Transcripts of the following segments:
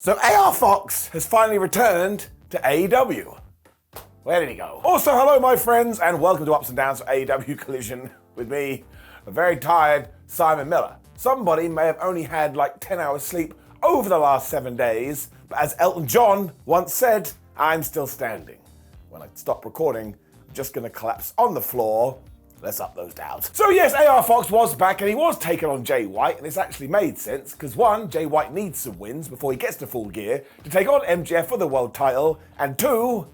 So AR Fox has finally returned to AEW. Where did he go? Also, hello my friends, and welcome to Ups and Downs for AEW Collision with me, a very tired Simon Miller. Somebody may have only had like 10 hours sleep over the last 7 days, but as Elton John once said, I'm still standing. When I stop recording, I'm just gonna collapse on the floor. Let's up those downs. So yes, AR Fox was back and he was taking on Jay White, and it's actually made sense, because one, Jay White needs some wins before he gets to Full Gear to take on MJF for the world title, and two,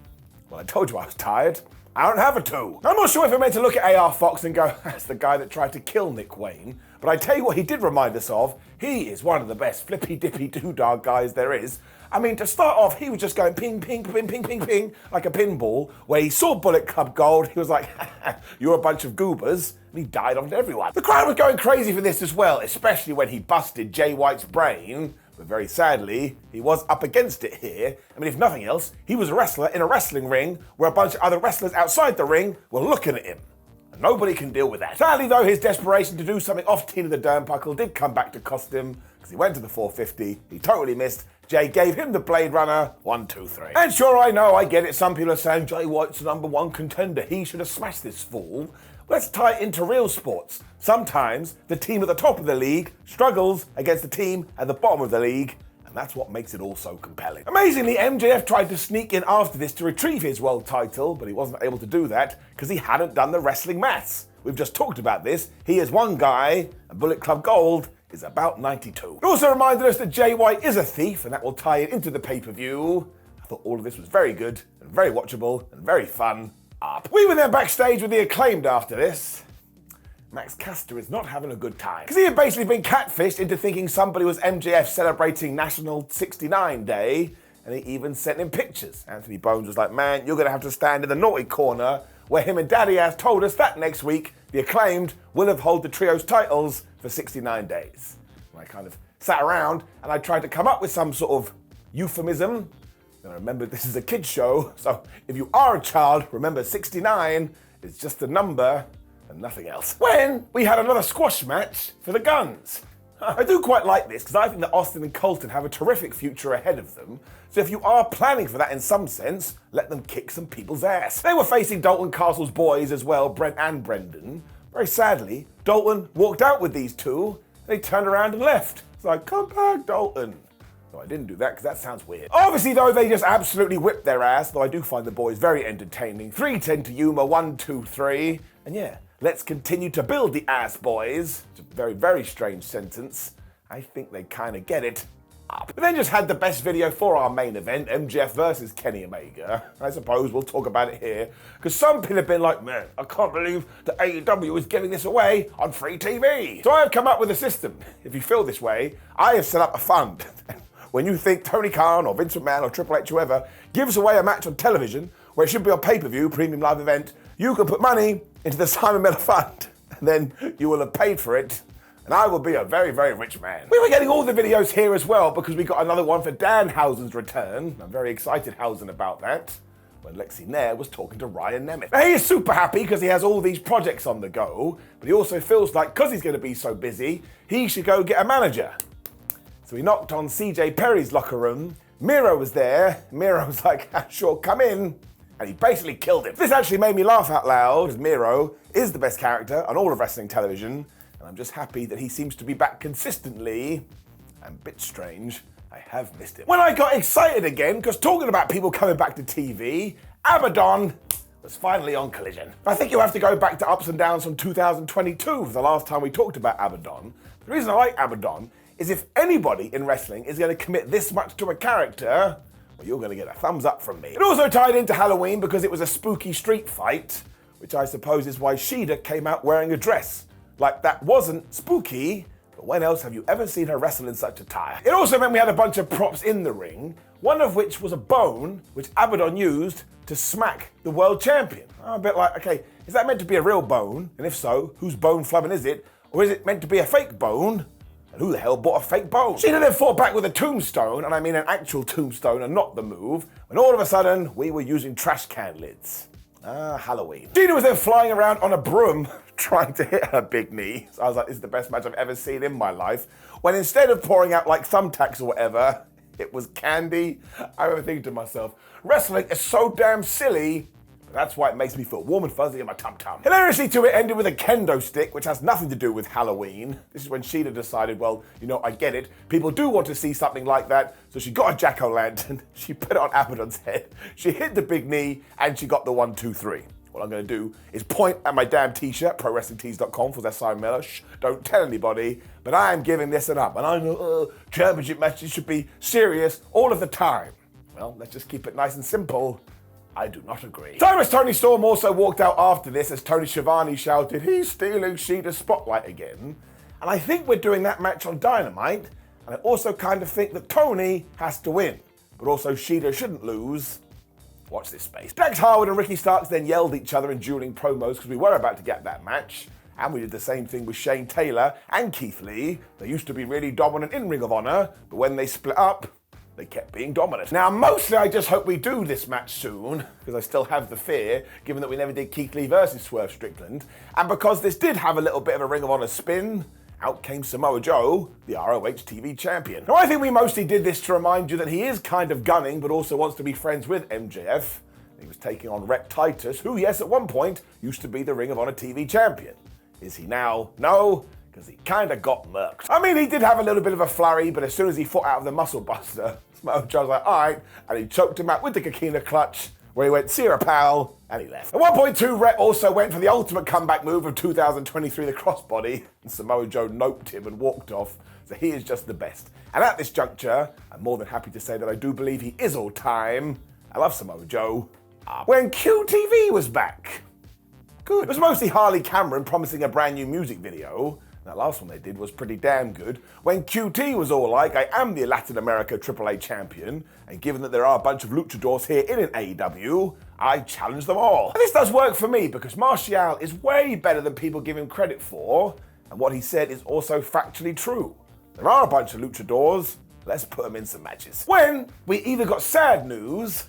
well, I told you I was tired. I don't have a two. I'm not sure if I'm meant to look at AR Fox and go, that's the guy that tried to kill Nick Wayne, but I tell you what he did remind us of, he is one of the best flippy-dippy doodah guys there is. I mean, to start off, he was just going ping, ping, ping, ping, ping, ping, like a pinball, where he saw Bullet Club Gold, he was like, you're a bunch of goobers, and he died on everyone. The crowd was going crazy for this as well, especially when he busted Jay White's brain, but very sadly, he was up against it here. I mean, if nothing else, he was a wrestler in a wrestling ring where a bunch of other wrestlers outside the ring were looking at him. And nobody can deal with that. Sadly though, his desperation to do something off Tina the Dernbuckle did come back to cost him, because he went to the 450, he totally missed. Jay gave him the Blade Runner, 1, 2, 3. And sure, I know, I get it. Some people are saying Jay White's the #1 contender. He should have smashed this fool. Let's tie it into real sports. Sometimes the team at the top of the league struggles against the team at the bottom of the league, and that's what makes it all so compelling. Amazingly, MJF tried to sneak in after this to retrieve his world title, but he wasn't able to do that because he hadn't done the wrestling maths. We've just talked about this. He is one guy, and Bullet Club Gold is about 92. It also reminded us that Jay White is a thief, and that will tie it into the pay-per-view. I thought all of this was very good, and very watchable, and very fun. We were then backstage with the Acclaimed after this. Max Caster is not having a good time, because he had basically been catfished into thinking somebody was MJF celebrating National 69 Day, and he even sent him pictures. Anthony Bones was like, man, you're going to have to stand in the naughty corner, where him and Daddy has told us that next week, the Acclaimed will have held the trio's titles for 69 days. And I kind of sat around, and I tried to come up with some sort of euphemism. And I remember this is a kid's show, so if you are a child, remember 69 is just a number and nothing else. When we had another squash match for the Guns. I do quite like this, because I think that Austin and Colton have a terrific future ahead of them. So if you are planning for that in some sense, let them kick some people's ass. They were facing Dalton Castle's boys as well, Brent and Brendan. Very sadly, Dalton walked out with these two, and they turned around and left. It's like, come back, Dalton. No, I didn't do that because that sounds weird. Obviously though, they just absolutely whipped their ass, though I do find the boys very entertaining. 310 to Yuma, 1, 2, 3. And yeah, let's continue to build the ass, boys. It's a very, very strange sentence. I think they kind of get it. But then just had the best video for our main event, MJF versus Kenny Omega. I suppose we'll talk about it here, because some people have been like, man, I can't believe that AEW is giving this away on free TV. So I have come up with a system. If you feel this way, I have set up a fund. When you think Tony Khan or Vince McMahon or Triple H, whoever, gives away a match on television, where it should be on pay-per-view, premium live event, you can put money into the Simon Miller Fund, and then you will have paid for it, and I will be a very, very rich man. We were getting all the videos here as well, because we got another one for Danhausen's return. I'm very excited, Hausen, about that, when Lexi Nair was talking to Ryan Nemeth. Now, he is super happy because he has all these projects on the go, but he also feels like, because he's going to be so busy, he should go get a manager. So he knocked on CJ Perry's locker room. Miro was there. Miro was like, sure, come in. And he basically killed him. This actually made me laugh out loud, because Miro is the best character on all of wrestling television. And I'm just happy that he seems to be back consistently. And a bit strange, I have missed him. When I got excited again, because talking about people coming back to TV, Abadon was finally on Collision. I think you'll have to go back to Ups and Downs from 2022 for the last time we talked about Abadon. The reason I like Abadon is if anybody in wrestling is going to commit this much to a character, well, you're going to get a thumbs up from me. It also tied into Halloween because it was a spooky street fight, which I suppose is why Shida came out wearing a dress. Like, that wasn't spooky, but when else have you ever seen her wrestle in such attire? It also meant we had a bunch of props in the ring, one of which was a bone, which Abadon used to smack the world champion. I'm a bit like, okay, is that meant to be a real bone? And if so, whose bone flubbing is it? Or is it meant to be a fake bone? And who the hell bought a fake bone? Shida then fought back with a tombstone, and I mean an actual tombstone and not the move, when all of a sudden we were using trash can lids. Halloween. Shida was then flying around on a broom trying to hit her big knee. So I was like, this is the best match I've ever seen in my life. When instead of pouring out like thumbtacks or whatever, it was candy. I remember thinking to myself, wrestling is so damn silly, but that's why it makes me feel warm and fuzzy in my tum-tum. Hilariously too, it ended with a kendo stick, which has nothing to do with Halloween. This is when Shida decided, well, you know, I get it. People do want to see something like that, so she got a jack-o'-lantern, she put it on Abadon's head, she hit the big knee, and she got the 1, 2, 3. What I'm going to do is point at my damn t-shirt, prowrestlingtees.com, for that Simon Miller. Shh, don't tell anybody, but I am giving this an up. And I know championship matches should be serious all of the time. Well, let's just keep it nice and simple. I do not agree. So as Tony Storm also walked out after this as Tony Schiavone shouted, he's stealing Shida's spotlight again. And I think we're doing that match on Dynamite. And I also kind of think that Tony has to win. But also Shida shouldn't lose. Watch this space. Dax Harwood and Ricky Starks then yelled at each other in dueling promos because we were about to get that match. And we did the same thing with Shane Taylor and Keith Lee. They used to be really dominant in Ring of Honor, but when they split up, they kept being dominant. Now, mostly I just hope we do this match soon, because I still have the fear, given that we never did Keith Lee versus Swerve Strickland. And because this did have a little bit of a Ring of Honor spin, out came Samoa Joe, the ROH TV champion. Now, I think we mostly did this to remind you that he is kind of gunning, but also wants to be friends with MJF. He was taking on Rhett Titus, who, yes, at one point, used to be the Ring of Honor TV champion. Is he now? No, because he kind of got murked. I mean, he did have a little bit of a flurry, but as soon as he fought out of the muscle buster, Samoa Joe was like, all right, and he choked him out with the Coquina clutch, where he went, see ya, pal, and he left. At one point, too, Rhett also went for the ultimate comeback move of 2023, the crossbody, and Samoa Joe noped him and walked off, so he is just the best. And at this juncture, I'm more than happy to say that I do believe he is all time. I love Samoa Joe. When QTV was back. Good. It was mostly Harley Cameron promising a brand new music video. That last one they did was pretty damn good. When QT was all like, I am the Latin America AAA champion, and given that there are a bunch of luchadors here in an AEW, I challenge them all. And this does work for me because Martial is way better than people give him credit for, and what he said is also factually true. There are a bunch of luchadors, let's put them in some matches. When we either got sad news,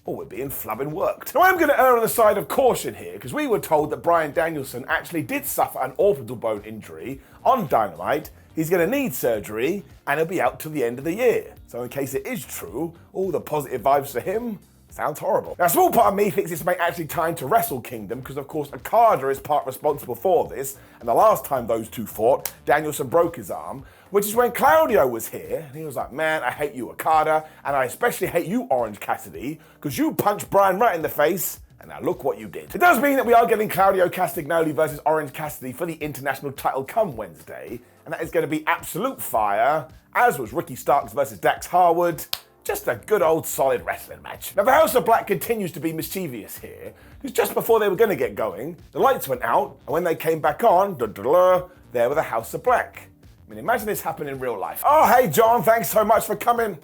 or we're being flubbing worked. Now I'm going to err on the side of caution here, because we were told that Bryan Danielson actually did suffer an orbital bone injury on Dynamite. He's going to need surgery, and he'll be out till the end of the year. So in case it is true, all the positive vibes for him sounds horrible. Now a small part of me thinks this may actually tie into Wrestle Kingdom, because of course Okada is part responsible for this, and the last time those two fought, Danielson broke his arm, which is when Claudio was here, and he was like, man, I hate you, Okada, and I especially hate you, Orange Cassidy, because you punched Bryan right in the face, and now look what you did. It does mean that we are getting Claudio Castagnoli versus Orange Cassidy for the international title come Wednesday, and that is going to be absolute fire, as was Ricky Starks versus Dax Harwood. Just a good old solid wrestling match. Now the House of Black continues to be mischievous here, because just before they were going to get going, the lights went out, and when they came back on, there were the House of Black. I mean, imagine this happened in real life. Oh, hey, John, thanks so much for coming.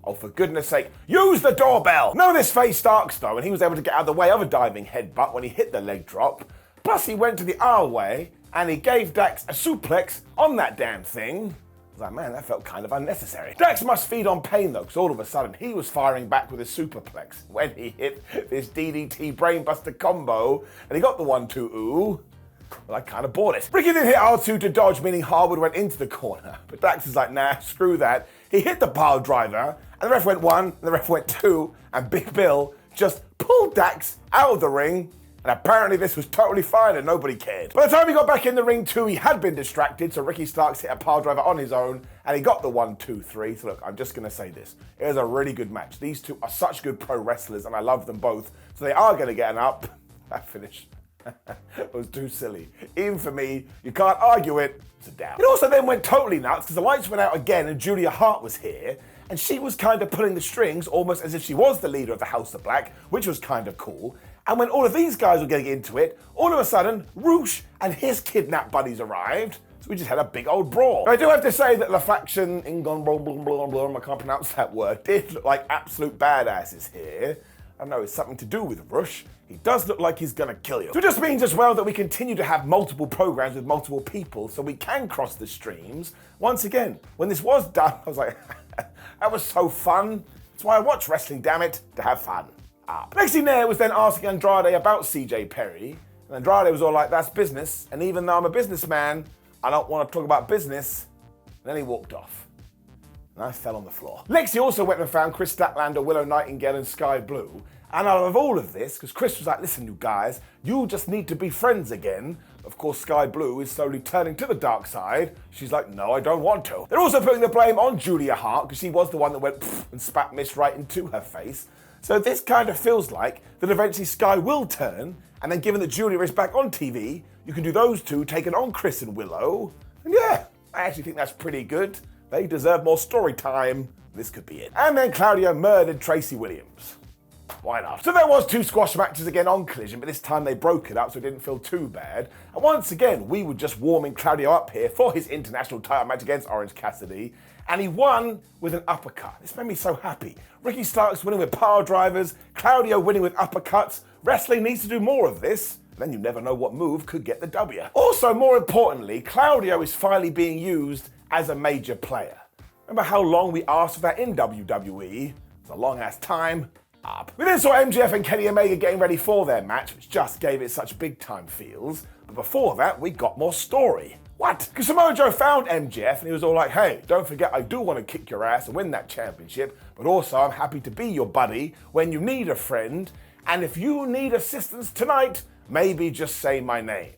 Oh, for goodness sake, use the doorbell. None of this phased Starks, though, and he was able to get out of the way of a diving headbutt when he hit the leg drop. Plus, he went to the aisleway, and he gave Dax a suplex on that damn thing. I was like, man, that felt kind of unnecessary. Dax must feed on pain, though, because all of a sudden, he was firing back with his superplex when he hit this DDT brainbuster combo, and he got the 1-2-ooh. Well, I kind of bought it. Ricky then hit R2 to dodge, meaning Harwood went into the corner. But Dax is like, nah, screw that. He hit the pile driver, and the ref went 1, and the ref went 2, and Big Bill just pulled Dax out of the ring, and apparently this was totally fine and nobody cared. By the time he got back in the ring too, he had been distracted, so Ricky Starks hit a pile driver on his own, and he got the 1-2-3. So look, I'm just going to say this. It was a really good match. These two are such good pro wrestlers, and I love them both, so they are going to get an up. That finish. It was too silly. Even for me, you can't argue it. It's a down. It also then went totally nuts because the lights went out again and Julia Hart was here, and she was kind of pulling the strings almost as if she was the leader of the House of Black, which was kind of cool. And when all of these guys were getting into it, all of a sudden, Roosh and his kidnapped buddies arrived. So we just had a big old brawl. I do have to say that the Faccion, Ingobernable, I can't pronounce that word, did look like absolute badasses here. I don't know, it's something to do with Rush. He does look like he's gonna kill you. So it just means as well that we continue to have multiple programs with multiple people so we can cross the streams. Once again, when this was done, I was like, that was so fun. That's why I watch wrestling, damn it, to have fun. Next thing there was then asking Andrade about CJ Perry. And Andrade was all like, that's business. And even though I'm a businessman, I don't want to talk about business. And then he walked off. and I fell on the floor. Lexi also went and found Chris Statlander, Willow Nightingale, and Sky Blue. And out of all of this, because Chris was like, listen, you guys, you just need to be friends again. Of course, Sky Blue is slowly turning to the dark side. She's like, no, I don't want to. They're also putting the blame on Julia Hart, because she was the one that went and spat mist right into her face. So this kind of feels like that eventually Sky will turn, and then given that Julia is back on TV, you can do those two taking on Chris and Willow. And yeah, I actually think that's pretty good. They deserve more story time. This could be it. And then Claudio murdered Tracy Williams. Why not? So there was 2 squash matches again on Collision, but this time they broke it up so it didn't feel too bad. And once again, we were just warming Claudio up here for his international title match against Orange Cassidy, and he won with an uppercut. This made me so happy. Ricky Starks winning with power drivers, Claudio winning with uppercuts. Wrestling needs to do more of this. Then you never know what move could get the W. Also, more importantly, Claudio is finally being used as a major player. Remember how long we asked for that in WWE? It's a long ass time. Up. We then saw MJF and Kenny Omega getting ready for their match, which just gave it such big time feels. But before that, we got more story. What? Because Samoa Joe found MJF and he was all like, hey, don't forget I do want to kick your ass and win that championship, but also I'm happy to be your buddy when you need a friend, and if you need assistance tonight, maybe just say my name.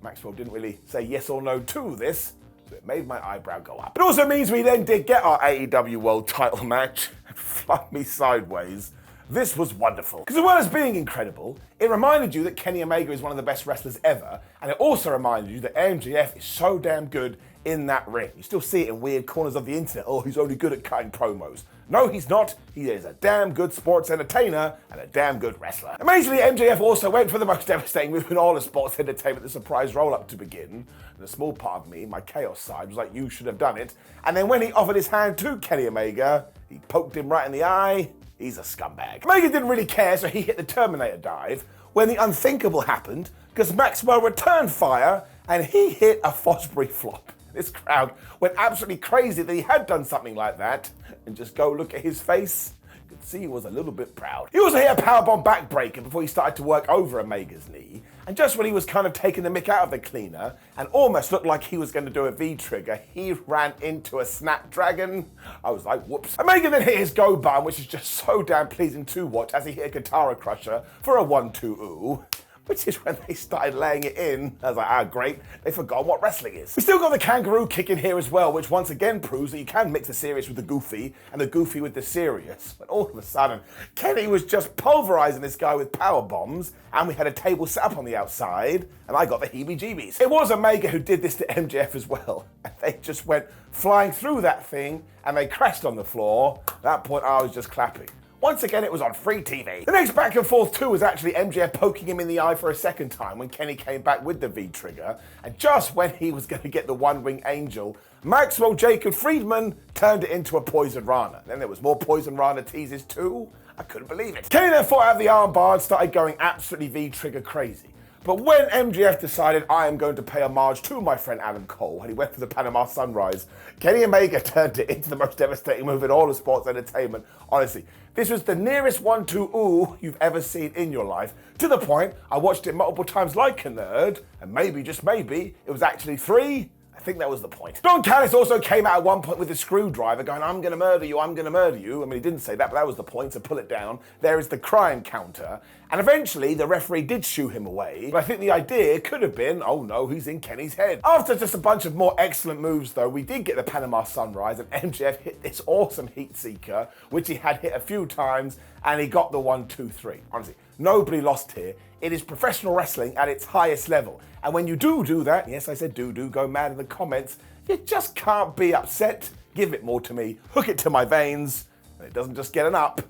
Maxwell didn't really say yes or no to this, so it made my eyebrow go up. It also means we then did get our AEW World title match and flung me sideways. This was wonderful. Because as well as being incredible, it reminded you that Kenny Omega is one of the best wrestlers ever, and it also reminded you that MJF is so damn good in that ring. You still see it in weird corners of the internet. Oh, he's only good at cutting promos. No, he's not. He is a damn good sports entertainer and a damn good wrestler. Amazingly, MJF also went for the most devastating move in all of sports entertainment, the surprise roll-up to begin. And a small part of me, my chaos side, was like, you should have done it. And then when he offered his hand to Kenny Omega, he poked him right in the eye. He's a scumbag. Omega didn't really care, so he hit the Terminator dive when the unthinkable happened, because Maxwell returned fire and he hit a Fosbury flop. This crowd went absolutely crazy that he had done something like that, and just go look at his face. You could see he was a little bit proud. He also hit a powerbomb backbreaker before he started to work over Omega's knee, and just when he was kind of taking the mick out of the cleaner and almost looked like he was going to do a V-trigger, he ran into a Snapdragon. I was like, whoops. Omega then hit his go button, which is just so damn pleasing to watch as he hit a Katara Crusher for a 1-2-ooh. Which is when they started laying it in. I was like, great, they forgot what wrestling is. We still got the kangaroo kick in here as well, which once again proves that you can mix the serious with the goofy, and the goofy with the serious. But all of a sudden, Kenny was just pulverizing this guy with power bombs, and we had a table set up on the outside, and I got the heebie-jeebies. It was Omega who did this to MJF as well, and they just went flying through that thing, and they crashed on the floor. At that point, I was just clapping. Once again, it was on free TV. The next back and forth too was actually MJF poking him in the eye for a second time when Kenny came back with the V-trigger, and just when he was going to get the one-wing angel, Maxwell Jacob Friedman turned it into a Poison Rana. Then there was more Poison Rana teases too. I couldn't believe it. Kenny then fought out the armbar and started going absolutely V-trigger crazy. But when MJF decided I am going to pay homage to my friend Adam Cole and he went for the Panama Sunrise, Kenny Omega turned it into the most devastating move in all of sports entertainment. Honestly, this was the nearest 1-2-ooh you've ever seen in your life, to the point I watched it multiple times like a nerd, and maybe, just maybe, it was actually 3. I think that was the point. Don Callis also came out at one point with a screwdriver going, I'm going to murder you, I'm going to murder you. I mean, he didn't say that, but that was the point, so pull it down. There is the crime counter. And eventually, the referee did shoo him away. But I think the idea could have been, oh no, he's in Kenny's head. After just a bunch of more excellent moves, though, we did get the Panama Sunrise, and MJF hit this awesome Heat Seeker, which he had hit a few times, and he got the 1-2-3. Honestly, nobody lost here. It is professional wrestling at its highest level. And when you do that, yes, I said do, go mad in the comments, you just can't be upset. Give it more to me, hook it to my veins, and it doesn't just get an up,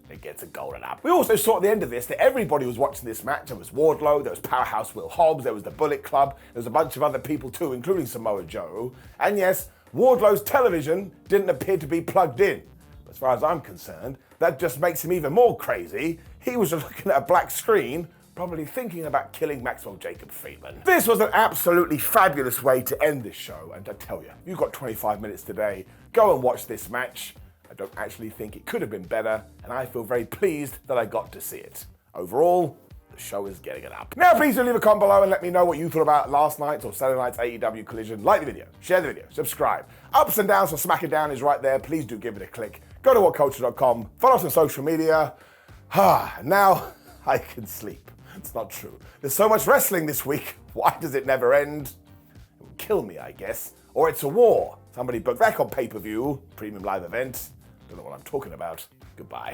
it gets a golden up. We also saw at the end of this that everybody was watching this match. There was Wardlow, there was Powerhouse Will Hobbs, there was the Bullet Club, there was a bunch of other people too, including Samoa Joe. And yes, Wardlow's television didn't appear to be plugged in. As far as I'm concerned, that just makes him even more crazy. He was looking at a black screen, probably thinking about killing Maxwell Jacob Friedman. This was an absolutely fabulous way to end this show, and I tell you, you've got 25 minutes today, go and watch this match. I don't actually think it could have been better, and I feel very pleased that I got to see it. Overall, The show is getting it up. Now, please do leave a comment below and let me know what you thought about last night's or Saturday night's AEW Collision. Like the video, share the video, subscribe. Ups and Downs for Smack It Down is right there. Please do give it a click. Go to whatculture.com. Follow us on social media. Now I can sleep. It's not true. There's so much wrestling this week. Why does it never end? It will kill me, I guess. Or it's a war. Somebody book back on pay-per-view, premium live event. Don't know what I'm talking about. Goodbye.